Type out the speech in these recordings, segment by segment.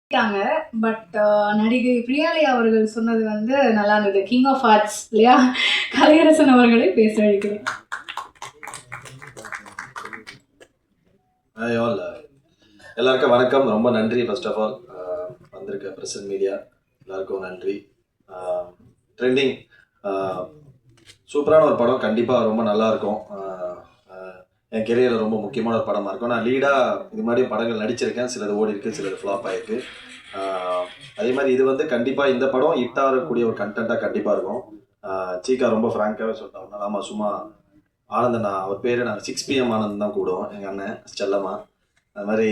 இருக்காங்க. பட் நடிகை பிரியாலியா அவர்கள் சொன்னது வந்து நல்லா இருந்தது. கிங் ஆஃப் ஆர்ட்ஸ் இல்லையா? கலையரசன் அவர்களை பேச அழைக்கிறேன். ஹாய் ஆல், எல்லாருக்கும் வணக்கம். ரொம்ப நன்றி. ஃபர்ஸ்ட் ஆஃப் ஆல் வந்திருக்க பிரசன்ட் மீடியா எல்லாருக்கும் நன்றி. ட்ரெண்டிங் சூப்பரான ஒரு படம், கண்டிப்பாக ரொம்ப நல்லாயிருக்கும். என் கெரியரில் ரொம்ப முக்கியமான ஒரு படமாக இருக்கும். நான் லீடாக இது மாதிரி படங்கள் நடிச்சிருக்கேன். சிலது ஓடி இருக்கு, சிலது ஃப்ளாப் ஆகிருக்கு. அதே மாதிரி இது வந்து கண்டிப்பாக இந்த படம் ஹிட் ஆகக்கூடிய ஒரு கண்டென்ட்டாக கண்டிப்பாக இருக்கும். சீக்கா ரொம்ப ஃப்ராங்காகவே சொல்லிட்டோம். ஆமாம், சும்மா ஆனந்தண்ணா அவர் பேர் நாங்கள் 6pm ஆனந்த் தான் கூடுவோம், எங்கள் அண்ணன் செல்லம்மா. அது மாதிரி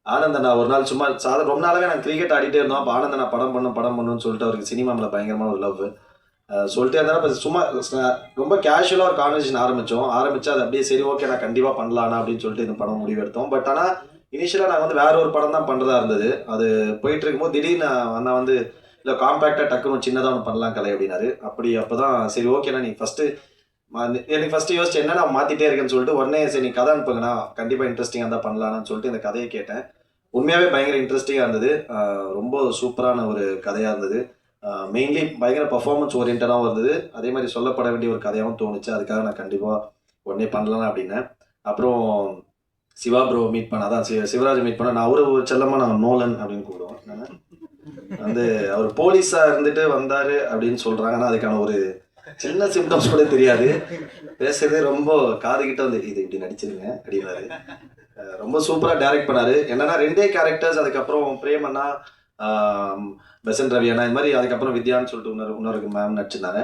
ஆனந்தண்ணா ஒரு நாள் சும்மா ரொம்ப நாளாகவே நாங்கள் கிரிக்கெட் ஆடிட்டே இருந்தோம். அப்போ ஆனந்தண்ணா படம் பண்ணுன்னு சொல்லிட்டு அவருக்கு சினிமா மேலே பயங்கரமான ஒரு லவ் சொல்லிட்டே இருந்தாலும் இப்போ சும்மா ரொம்ப கேஷுவலாக ஒரு கான்வர்சேஷன் ஆரம்பிச்சு அது அப்படியே சரி ஓகே நான் கண்டிப்பாக பண்ணலாண்ணா அப்படின்னு சொல்லிட்டு இந்த படம் முடிவெடுத்தோம். பட் ஆனால் இனிஷியலாக நாங்கள் வந்து வேற ஒரு படம் தான் பண்ணுறதா இருந்தது. அது போயிட்டு இருக்கும்போது திடீர்னு அண்ணா வந்து இல்லை காம்பேக்டாக டக்குன்னு சின்னதாக ஒன்று பண்ணலாம் கலை அப்படின்னாரு. அப்போ தான் சரி ஓகேண்ணா நீ ஃபஸ்ட்டு எனக்கு ஃபஸ்ட்டு யோசிச்சு என்ன நான் மாற்றிட்டே இருக்கேன்னு சொல்லிட்டு உடனே சரி நீ கதை அனுப்புங்கண்ணா கண்டிப்பாக இன்ட்ரெஸ்டிங்காக இருந்தால் பண்ணலான்னு சொல்லிட்டு இந்த கதையை கேட்டேன். உண்மையாகவே பயங்கர இன்ட்ரெஸ்டிங்காக இருந்தது. ரொம்ப சூப்பரான ஒரு கதையாக இருந்தது. மெயின்லி பயங்கர பர்ஃபார்மன்ஸ் ஓரியன்டாகவும் இருந்தது. அதே மாதிரி சொல்லப்பட வேண்டிய ஒரு கதையாகவும் தோணுச்சு. அதுக்காக நான் கண்டிப்பாக உடனே பண்ணலாம் அப்படின்னேன். அப்புறம் சிவா ப்ரோ மீட் பண்ண, அதான் சிவராஜ் மீட் பண்ண, நான் ஒரு செல்லமாக நாங்கள் நோலன் அப்படின்னு கூப்பிடுவோம். வந்து அவர் போலீஸாக இருந்துட்டு வந்தார் அப்படின்னு சொல்கிறாங்க. ஆனால் அதுக்கான ஒரு சின்ன சிம்டம்ஸ் கூட தெரியாது. பேசுறதே ரொம்ப காதுகிட்ட வந்து இது இப்படி நடிச்சிருங்க அப்படின்னாரு. ரொம்ப சூப்பராக டைரக்ட் பண்ணாரு. என்னன்னா 2 கேரக்டர்ஸ், அதுக்கப்புறம் பிரேமண்ணா, பெசன் ரவி அண்ணா, இது மாதிரி அதுக்கப்புறம் வித்யான்னு சொல்லிட்டு இன்னொரு மேம் நடிச்சிருந்தாங்க.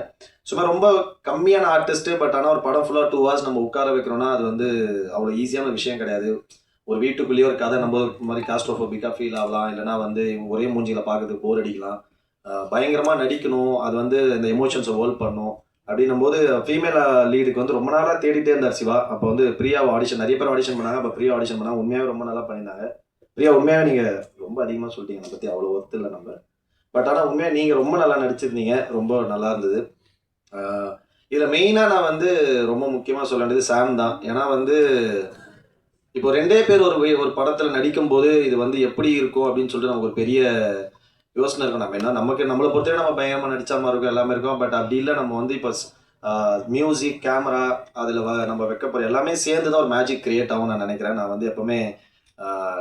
சும்மா ரொம்ப கம்மியான ஆர்டிஸ்ட். பட் ஆனால் ஒரு படம் ஃபுல்லாக 2 hours நம்ம உட்கார வைக்கிறோம்னா அது வந்து அவ்வளோ ஈஸியான விஷயம் கிடையாது. ஒரு வீட்டுக்குள்ளேயே ஒரு கதை நம்ம மாதிரி காஸ்ட்ரோஃபோபிக்காக ஃபீல் ஆகலாம், இல்லைனா வந்து ஒரே மூஞ்சியில் பார்க்கறதுக்கு போர் அடிக்கலாம். பயங்கரமாக நடிக்கணும், அது வந்து இந்த எமோஷன்ஸை ஹோல்ட் பண்ணும். அப்படின்னும் போது ஃபீமேல் லீடுக்கு வந்து ரொம்ப நாளாக தேடிட்டே இருந்தார் சிவா. அப்போ வந்து பிரியாவை ஆடிஷன் நிறைய பேர் ஆடிஷன் பண்ணாங்க. அப்போ பிரியா ஆடிஷன் பண்ணாங்க. உண்மையாகவே ரொம்ப நல்லா பண்ணியிருந்தாங்க. பிரியா உண்மையாகவே நீங்கள் ரொம்ப அதிகமாக சொல்லிட்டீங்க, என்னை பற்றி அவ்வளோ ஒர்த்து இல்லை நம்ம. பட் ஆனால் உண்மையாக நீங்கள் ரொம்ப நல்லா நடிச்சிருந்தீங்க, ரொம்ப நல்லா இருந்தது. இதில் மெயினாக நான் வந்து ரொம்ப முக்கியமாக சொல்ல வேண்டியது சாம் தான். ஏன்னா வந்து இப்போ 2 பேர் ஒரு படத்தில் நடிக்கும்போது இது வந்து எப்படி இருக்கும் அப்படின்னு சொல்லிட்டு நமக்கு ஒரு பெரிய யோசனை இருக்கும். நம்ம என்ன நம்மளை பொறுத்தவரை நம்ம பயங்கரமாக நடிச்ச மாதிரி இருக்கும், எல்லாமே இருக்கும். பட் அப்படி இல்லை, நம்ம வந்து இப்போ மியூசிக், கேமரா, அதில் நம்ம வைக்கப்படுற எல்லாமே சேர்ந்து தான் ஒரு மேஜிக் கிரியேட் ஆகும் நான் நினைக்கிறேன். நான் வந்து எப்போவுமே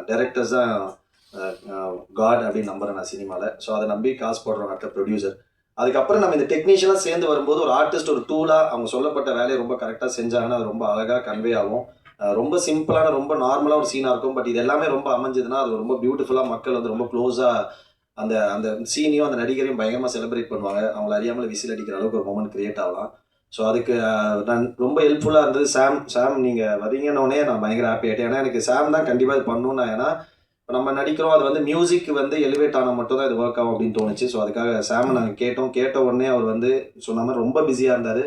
டைரக்டர்ஸ் தான் காட் அப்படின்னு நம்புறேன் நான் சினிமாவில். ஸோ அதை நம்பி காசு போடுறோம் அடுத்த ப்ரொடியூசர். அதுக்கப்புறம் நம்ம இந்த டெக்னீஷியனாக சேர்ந்து வரும்போது ஒரு ஆர்டிஸ்ட் ஒரு டூலாக அவங்க சொல்லப்பட்ட வேலையை ரொம்ப கரெக்டாக செஞ்சாங்கன்னா அது ரொம்ப அழகாக கன்வே ஆகும். ரொம்ப சிம்பிளான ரொம்ப நார்மலாக ஒரு சீனாக இருக்கும். பட் இது எல்லாமே ரொம்ப அமைஞ்சதுன்னா அது ரொம்ப பியூட்டிஃபுல்லாக மக்கள் வந்து ரொம்ப க்ளோஸாக அந்த அந்த சீனையும் அந்த நடிகரையும் பயங்கரமாக செலிப்ரேட் பண்ணுவாங்க. அவங்கள அறியாமல் விசில் அடிக்கிற அளவுக்கு ஒரு மொமெண்ட் கிரியேட் ஆகலாம். ஸோ அதுக்கு நான் ரொம்ப ஹெல்ப்ஃபுல்லாக இருந்தது. சாம் நீங்கள் வரீங்கன்னொடனே நான் பயங்கர ஹாப்பி ஆகிட்டேன். ஏன்னா எனக்கு சாம் தான் கண்டிப்பாக இது பண்ணணும். நான் ஏன்னா இப்போ நம்ம நடிக்கிறோம், அது வந்து மியூசிக் வந்து எலிவேட் ஆனால் மட்டும் தான் இது ஒர்க் ஆகும் அப்படின்னு தோணுச்சு. ஸோ அதுக்காக சாம் நாங்கள் கேட்ட உடனே அவர் வந்து சொன்ன மாதிரி ரொம்ப பிஸியாக இருந்தார்.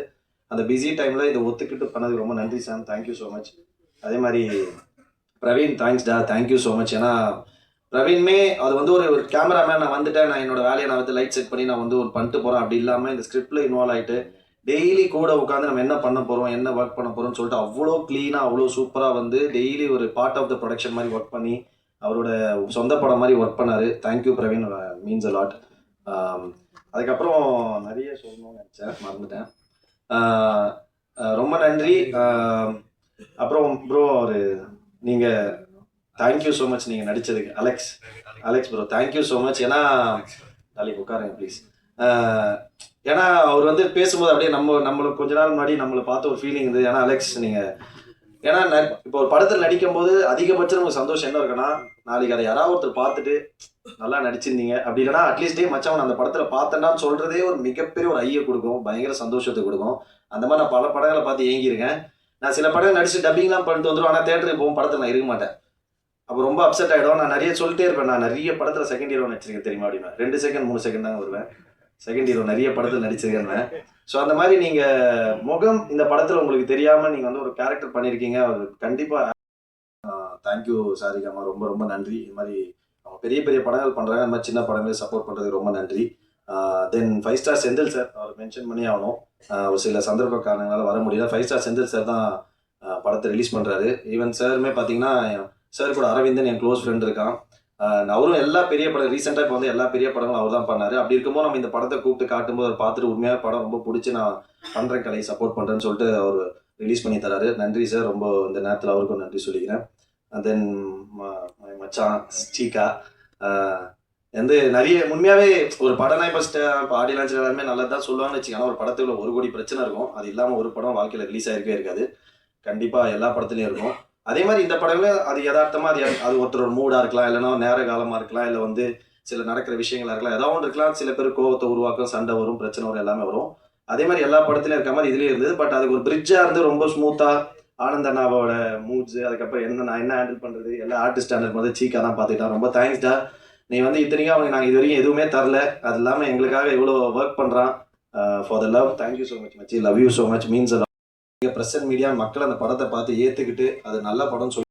அந்த பிஸி டைமில் இதை ஒத்துக்கிட்டு பண்ணதுக்கு ரொம்ப நன்றி சாம், தேங்க்யூ ஸோ மச். அதே மாதிரி பிரவீன், தேங்க்ஸ்டா, தேங்க்யூ ஸோ மச். ஏன்னா பிரவீன்மே அது வந்து ஒரு கேமராமேன், நான் வந்துட்டேன், நான் என்னோட வேலையை நான் வந்து லைட் செட் பண்ணி நான் வந்து ஒரு பண்ணிட்டு போகிறேன் அப்படி இல்லாமல் இந்த ஸ்கிரிப்டில் இன்வால்வ் ஆகிட்டு டெய்லி கூட உட்காந்து நம்ம என்ன பண்ண போகிறோம், என்ன ஒர்க் பண்ண போகிறோம்னு சொல்லிட்டு அவ்வளோ க்ளீனாக அவ்வளோ சூப்பராக வந்து டெய்லி ஒரு பார்ட் ஆஃப் த ப்ரொடக்ஷன் மாதிரி ஒர்க் பண்ணி அவரோட சொந்த படம் மாதிரி ஒர்க் பண்ணார். Thank you Praveen, means a lot. அதுக்கப்புறம் நிறைய சொல்லணும்னு நினச்சேன், மறந்துட்டேன். ரொம்ப நன்றி. அப்புறம் ப்ரோ நீங்கள் தேங்க்யூ ஸோ மச் நீங்கள் நடித்ததுக்கு. Alex bro thank you so much. ஏன்னா நாளைக்கு உட்காருங்க ப்ளீஸ். ஏன்னா அவர் வந்து பேசும்போது அப்படியே நம்மளுக்கு கொஞ்ச நாள் முன்னாடி நம்மளை பார்த்து ஒரு ஃபீலிங் இருந்தது. ஏன்னா அலெக்ஸ் நீங்கள் ஏன்னா இப்போ ஒரு படத்தில் நடிக்கும் போது அதிகபட்சம் நமக்கு சந்தோஷம் என்ன இருக்குன்னா, நாளைக்கு அதை யாராவது ஒருத்தர் பார்த்துட்டு நல்லா நடிச்சிருந்தீங்க அப்படி இல்லைன்னா அட்லீஸ்டே மச்சவன் அந்த படத்தில் பார்த்தேன்னான்னு சொல்கிறதே ஒரு மிகப்பெரிய ஒரு ஐயை கொடுக்கும், பயங்கர சந்தோஷத்தை கொடுக்கும். அந்த மாதிரி நான் பல படங்களை பார்த்து ஏங்கியிருக்கேன். நான் சில படங்கள் நடிச்சு டப்பிங்லாம் பண்ணிட்டு வந்துடும், ஆனால் தேட்டருக்கு போகும் படத்தில் நான் இருக்க மாட்டேன். அப்போ ரொம்ப அப்செட் ஆகிடும். நான் நிறைய சொல்லிட்டே இருப்பேன், நான் நிறைய படத்தில் செகண்ட் ஹீரோ நடிச்சிருக்கேன் தெரியுமா அப்படின்னா 2 செகண்ட் 3 செகண்ட் தாங்க வருவேன். செகண்ட் ஹீரோ நிறைய படத்தில் நடிச்சிருக்கேன். ஸோ அந்த மாதிரி நீங்கள் முகம் இந்த படத்தில் உங்களுக்கு தெரியாமல் நீங்கள் வந்து ஒரு கேரக்டர் பண்ணியிருக்கீங்க, அது கண்டிப்பாக தேங்க்யூ சாரிகாமா, ரொம்ப ரொம்ப நன்றி. இது மாதிரி அவங்க பெரிய பெரிய படங்கள் பண்ணுறாங்க, அந்த மாதிரி சின்ன படங்களை சப்போர்ட் பண்ணுறதுக்கு ரொம்ப நன்றி. தென் 5 ஸ்டார் செந்தில் சார், அவர் மென்ஷன் பண்ணி ஆகணும். ஒரு சில சந்தர்ப்ப காரணங்களால் வர முடியல. 5 ஸ்டார் செந்தில் சார் தான் படத்தை ரிலீஸ் பண்ணுறாரு. ஈவன் சாருமே பார்த்தீங்கன்னா சார் கூட அரவிந்தன் என் க்ளோஸ் ஃப்ரெண்ட் இருக்கான். அவரும் எல்லா பெரிய படம் ரீசெண்டாக இப்போ வந்து எல்லா பெரிய படங்களும் அவர் தான் பண்ணாரு. அப்படி இருக்கும்போது நம்ம இந்த படத்தை கூப்பிட்டு காட்டும்போது அவர் பார்த்துட்டு உண்மையாக படம் ரொம்ப பிடிச்சி நான் பண்ணுறேன் கலை சப்போர்ட் பண்ணுறேன்னு சொல்லிட்டு அவர் ரிலீஸ் பண்ணி தராரு. நன்றி சார், ரொம்ப இந்த நேரத்தில் அவருக்கும் நன்றி சொல்லிக்கிறேன். தென் மச்சான் சீகா வந்து நிறைய உண்மையாகவே ஒரு படம்னா இப்போ ஆடியோ லான்ச்சில் எல்லாருமே நல்லது தான் சொல்லுவாங்கன்னு வச்சுக்கோங்க. ஒரு படத்துக்குள்ள 1 கோடி பிரச்சனை இருக்கும். அது இல்லாமல் ஒரு படம் வாழ்க்கையில் ரிலீஸ் ஆகிருக்கவே இருக்காது. கண்டிப்பாக எல்லா படத்துலையும் இருக்கும். அதே மாதிரி இந்த படங்களே அது யதார்த்தமாக அது ஒருத்தரோட மூடாக இருக்கலாம், இல்லைன்னா நேர காலமாக இருக்கலாம், இல்லை வந்து சில நடக்கிற விஷயங்களா இருக்கலாம், ஏதாவது ஒன்று இருக்கலாம். சில பேர் கோவத்தை உருவாக்கும், சண்டை வரும், பிரச்சனை வரும், எல்லாமே வரும். அதே மாதிரி எல்லா படத்துலையும் இருக்க மாதிரி இதுலேயும் இருந்தது. பட் அதுக்கு ஒரு பிரிட்ஜாக இருந்து ரொம்ப ஸ்மூத்தாக ஆனந்த் அண்ணாவோட மூட்ஸு, அதுக்கப்புறம் நான் என்ன ஹேண்டில் பண்ணுறது, எல்லா ஆர்டிஸ்ட் ஹேண்டில் பண்ணுறது சீக்கா தான் பார்த்துக்கிட்டான். ரொம்ப தேங்க்ஸ்டா. நீ வந்து இத்தனைக்கும் அவங்க நாங்கள் இது வரைக்கும் எதுவுமே தரல, அது இல்லாமல் எங்களுக்காக இவ்வளோ ஒர்க் பண்ணுறான். For the love, thank you so much மச்சி, love you so much, means present media மக்கள் அந்த படத்தை பார்த்து ஏற்றுக்கிட்டு அது நல்ல படம்னு சொல்லி